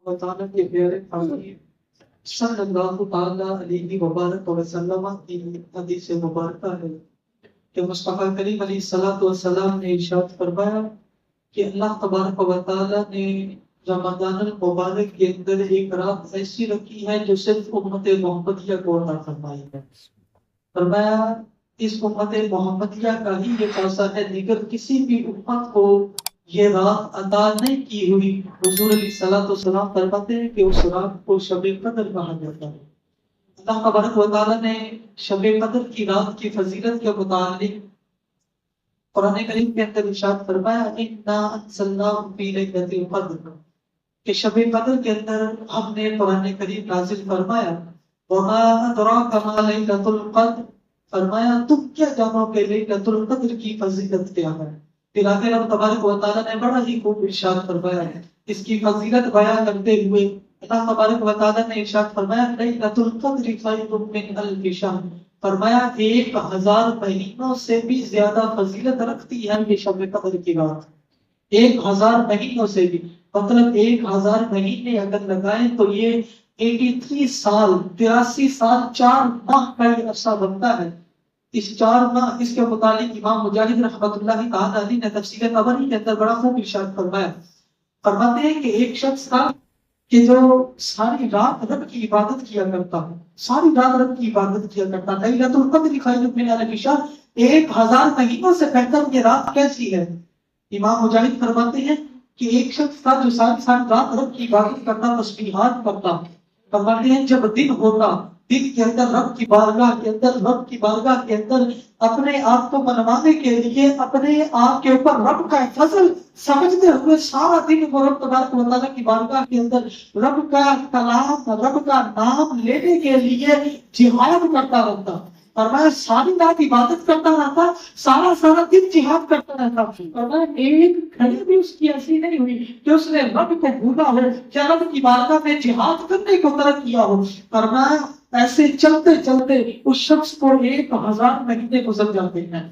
و تعالیٰ کے پیارے حبیب صلی اللہ تعالیٰ علیہ وبارک وسلم کی حدیث مبارکہ ہے کہ مصطفیٰ کریم علیہ الصلوۃ والسلام نے ارشاد فرمایا کہ اللہ تبارک و تعالیٰ نے رمضان المبارک کے اندر ایک رات ایسی رکھی ہے جو صرف امت محمدیہ کو عطا فرمائی ہے. فرمایا اس امت محمدیہ کا ہی یہ خاصہ ہے، دیگر کسی بھی امت کو یہ رات عطا نہیں کی ہوئی. حضور علیہ الصلوۃ والسلام فرماتے ہیں کہ اس رات کو شب قدر کہا جاتا ہے. اللہ تبارک و تعالیٰ نے شب قدر کی رات کی فضیلت کے متعلق قرآن کریم کے اندر ارشاد فرمایا انا انزلناہ فی لیلۃ القدر کہ شب قدر کے اندر ہم نے قرآن کریم نازل فرمایا. وما ادراک ما لیلۃ القدر، فرمایا تم کیا جانو کہ لیلۃ القدر کی فضیلت کیا ہے. پھر آخر رب تبارک و تعالیٰ نے بڑا ہی خوب ارشاد فرمایا ہے اس کی فضیلت بیان کرتے ہوئے. اللہ تبارک و تعالیٰ نے ارشاد فرمایا لیلۃ القدر خیر من الف شہر، فرمایا 1000 مہینوں سے بھی زیادہ فضیلت رکھتی ہے یہ شب قدر کی رات. 1000 مہینوں سے بھی، مطلب 1000 مہینے اگر لگائیں تو یہ 83 سال 83 سال 4 ماہ کا یہ عرصہ بنتا ہے. اس 4 ماہ اس کے متعلق امام مجاہد رحمۃ اللہ تعالیٰ علیہ نے تفسیر طبری کے اندر بڑا خوب ارشاد فرمایا. فرماتے ہیں کہ ایک شخص تھا کہ جو ساری رات رب کی عبادت کیا کرتا ہے، ساری رات رب کی عبادت کیا کرتا تھا. لیلۃ القدر خیر من الف شہر، 1000 مہینوں سے بہتر یہ رات کیسی ہے. امام مجاہد فرماتے ہیں کہ ایک شخص تھا جو ساری رات رب کی عبادت کرتا، تسبیحات کرتا. فرماتے ہیں جب دن ہوتا، دن کے اندر رب کی بارگاہ کے اندر اپنے آپ کو منوانے کے لیے اپنے آپ کے اوپر رب کا فضل سمجھتے ہوئے سارا دن وہ رب تبارک و تعالیٰ کی بارگاہ کے اندر رب کا کلام، رب کا نام لینے کے لیے جہاد کرتا رہتا. اور میں ساری رات عبادت کرتا رہتا، سارا دن جہاد کرتا رہتا. اور میں ایک گھڑی بھی اس کی ایسی نہیں ہوئی کہ اس نے رب کو بھولا ہو یا رب کی بارگاہ میں جہاد کرنے کو ترک کیا ہو. اور میں ایسے چلتے چلتے اس شخص کو 1000 مہینے گزر جاتے ہیں.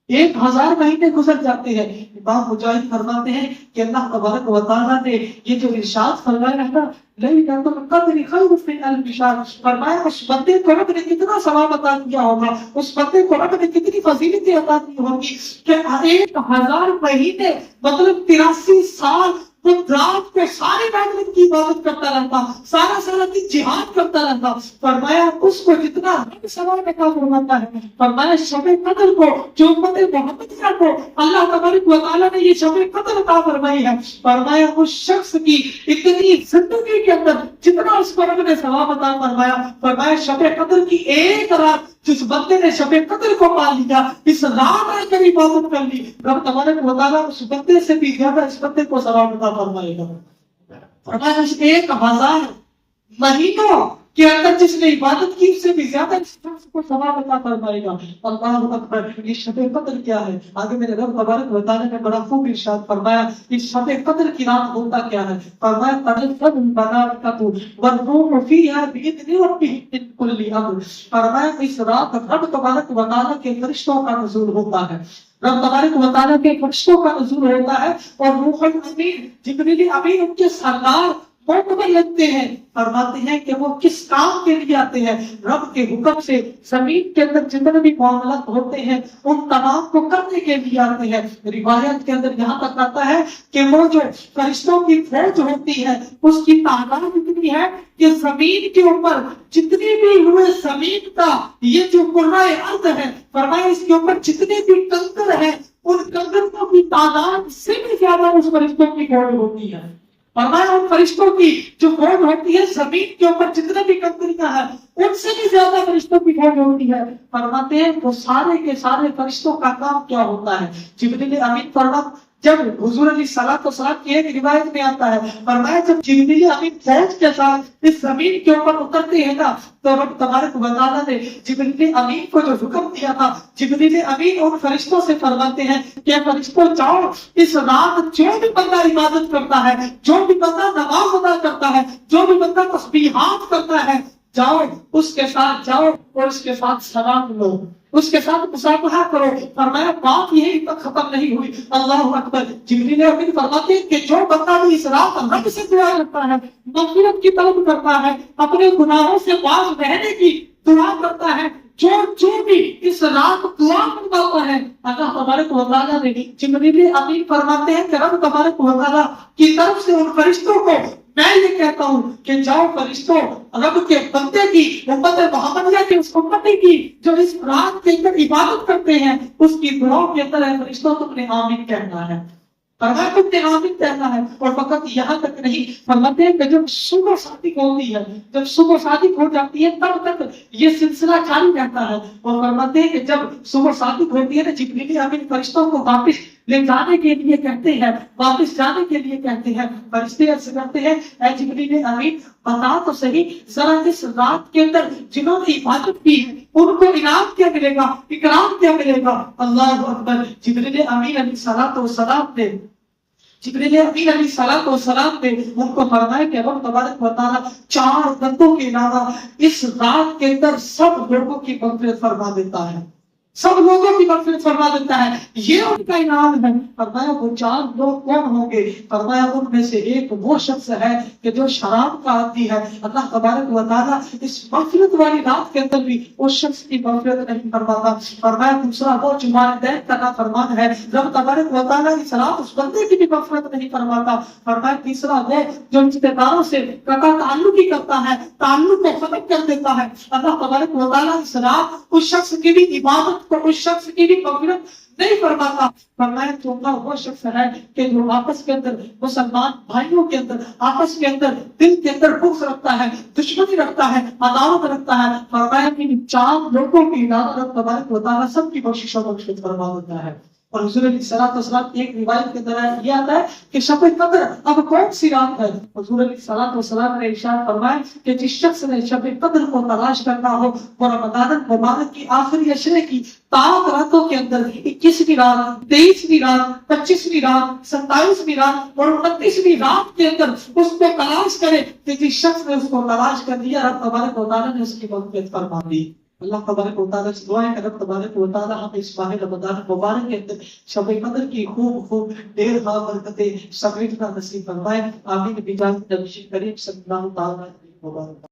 1000 مہینے گزر جاتے ہیں. امام مجاہد فرماتے ہیں کہ اللہ تبارک و تعالیٰ نے یہ جو ارشاد فرمایا ہے نا لیلۃ القدر خیر من الف شہر، فرمایا اس بندے کو رب نے کتنا ثواب عطا کیا ہوگا، اس بندے کو رب نے کتنی فضیلتیں عطا کی ہوگی کہ 1000 مہینے مطلب 83 سال وہ رات کو سارے رات کی عبادت کرتا رہتا، سارا دن جہاد کرتا رہتا. فرمایا اس کو جتنا ثواب عطا فرماتا ہے. فرمایا شب قدر کو جو امت محمدیہ کو اللہ تبارک و تعالیٰ نے یہ شب قدر عطا فرمائی ہے، فرمایا اس شخص کی اتنی زندگی کے اندر جتنا اس کو رب نے ثواب عطا فرمایا، فرمایا شب قدر کی ایک رات جس بندے نے شب قدر کو پا لیا، اس رات آ کر عبادت کر لی، رب تبارک و تعالیٰ اس بندے سے بھی زیادہ اس بندے کو ثواب عطا فرمائے گا. فرمایا اس 1000 مہینوں کے اندر جس نے عبادت کی اس سے بھی زیادہ اس شخص کو ثواب عطا فرمائے گا. اللہ اکبر. یہ شب قدر کیا ہے؟ آگے میرے رب تبارک و تعالیٰ نے بڑا خوب ارشاد فرمایا اس شب قدر کی رات ہوتا کیا ہے. فرمایا تنزل الملائکۃ والروح فیہا بإذن ربہم من کل امر. فرمایا اس رات رب تبارک و تعالیٰ کے فرشتوں کا نزول ہوتا ہے، رب تبارک و تعالیٰ کے فرشتوں کا نزول ہوتا ہے، اور روح الامین جبریل امین ان کے سردار معتبر لگتے ہیں. فرماتے ہیں کہ وہ کس کام کے لیے آتے ہیں؟ رب کے حکم سے زمین کے اندر جتنے بھی معاملات ہوتے ہیں ان تمام کو کرنے کے لیے آتے ہیں. روایت کے اندر یہاں تک آتا ہے کہ وہ جو فرشتوں کی فوج ہوتی ہے اس کی تعداد اتنی ہے کہ زمین کے اوپر جتنی بھی ہوئے زمین کا یہ جو کرۂ ارض ہے، فرمایا اس کے اوپر جتنے بھی کنکر ہیں ان کنکروں کی تعداد سے بھی زیادہ اس فرشتوں کی فوج ہوتی ہے. فرمایا ان فرشتوں کی جو فوج ہوتی ہے زمین کے اوپر جتنے بھی کنکریاں ہیں ان سے بھی زیادہ فرشتوں کی فوج ہوتی ہے. فرماتے ہیں وہ سارے کے سارے فرشتوں کا کام کیا ہوتا ہے. جبریل امین فرماتے جب حضور علیہ الصلوۃ والسلام کی ایک روایت میں آتا ہے، فرمایا جب جبریل امین فوج کے ساتھ اس زمین کے اوپر اترتے ہیں نا تو رب تبارک و تعالیٰ نے جبریل امین کو جو حکم دیا تھا، جبریل امین ان فرشتوں سے فرماتے ہیں کہ فرشتوں جاؤ اس رات جو بھی بندہ عبادت کرتا ہے، جو بھی بندہ نماز ادا کرتا ہے، جو بھی بندہ تسبیحات کرتا ہے، جاؤ اس کے ساتھ جاؤ اور اس کے ساتھ سلام لو، اس کے ساتھ مصافحہ کرو۔ فرمایا بات یہی تک ختم نہیں ہوئی، اللہ اکبر، جبریل امین فرماتے ہیں کہ جو بندہ بھی اس رات رب سے دعا کرتا ہے، مغفرت کی طلب کرتا ہے، اپنے گناہوں سے باز رہنے کی دعا کرتا ہے، جو بھی اس رات دعا کرتا ہے، اللہ تبارک و تعالیٰ نے، جبریل امین فرماتے ہیں کہ رب تبارک و تعالیٰ کی طرف سے ان فرشتوں کو میں یہ کہتا ہوں کہ جاؤ فرشتوں، رب کے بندے کی، امت محمدیہ کی، اس امتی کی جو اس رات کے اندر عبادت کرتے ہیں، اس کی دعاؤں کے اندر ہے فرشتوں تم نے آمین کہنا ہے، فرمایا تم نے آمین کہنا ہے۔ اور فقط یہاں تک نہیں، فرماتے ہیں کہ جب صبح صادق ہوتی ہے، جب صبح صادق ہو جاتی ہے تب تک یہ سلسلہ جاری رہتا ہے۔ اور فرماتے ہیں کہ جب صبح صادق ہوتی ہے نا، جبریل امین فرشتوں کو واپس لے جانے کے لیے کہتے ہیں، واپس جانے کے لیے کہتے ہیں، فرشتے عرض کرتے ہیں اے جبریل امین بتا تو صحیح، ذرا اس رات کے اندر جنہوں نے عبادت کی ہے ان کو انعام کیا ملے گا، اکرام کیا ملے گا؟ اللہ اکبر، جبریل امین علیہ الصلوۃ والسلام نے جبریل امین علیہ الصلوۃ والسلام نے ان کو فرمایا کہ رب تبارک و تعالیٰ 4 بندوں کے علاوہ اس رات کے اندر سب لوگوں کی مغفرت فرما دیتا ہے، سب لوگوں کی مغفرت فرما دیتا ہے، یہ ان کا انعام ہے۔ فرمایا وہ 4 لوگ کون ہوں گے؟ فرمایا ان میں سے ایک وہ شخص ہے کہ جو شراب کا عادی ہے، اللہ تبارک و تعالیٰ اس مغفرت والی رات کے اندر بھی اس شخص کی مغفرت نہیں فرماتا۔ فرمایا دوسرا وہ جو والدین کا نافرمان ہے، رب تبارک و تعالیٰ اس رات اس بندے کی بھی مغفرت نہیں فرماتا۔ فرمایا تیسرا وہ جو رشتے داروں سے قطع تعلق ہی کرتا ہے، تعلق کو ختم کر دیتا ہے، اللہ تبارک و تعالیٰ اس رات اس شخص کی بھی عبادت کو، اس شخص کی بھی مغفرت نہیں فرماتا۔ فرمایا چوتھا وہ شخص ہے کہ جو آپس کے اندر، مسلمان بھائیوں کے اندر، آپس کے اندر دل کے اندر بغض رکھتا ہے، دشمنی رکھتا ہے، عداوت رکھتا ہے، فرمایا کہ ان 4 لوگوں کی عبادت تبارک و تعالیٰ سب کی بخشش و مغفرت فرما دیتا ہے۔ اور حضور علیہ الصلوۃ والسلام کی ایک روایت کے اندر یہ آتا ہے کہ شب قدر اب کون سی رات ہے؟ حضور علیہ الصلوۃ والسلام نے ارشاد فرمایا کہ جس شخص نے شب قدر کو تلاش کرنا ہو وہ رمضان المبارک کی آخری عشرے کی 7 راتوں کے اندر 21ویں رات، 23ویں رات، 25ویں رات، 27ویں رات اور 29ویں رات کے اندر اس کو تلاش کرے کہ جس شخص نے اس کو تلاش کر لیا، رب تبارک و تعالیٰ نے اس کی مغفرت فرما دی۔ اللہ تبارک و تعالیٰ سے دعائیں کہ رب تبارک و تعالیٰ ہمیں اس ماہ رمضان مبارک کے اندر شب قدر کی خوب ڈھیر برکتیں سمیٹنا نصیب فرمائے، آمین بجاہ نبی کریم صلی اللہ تعالیٰ علیہ وسلم۔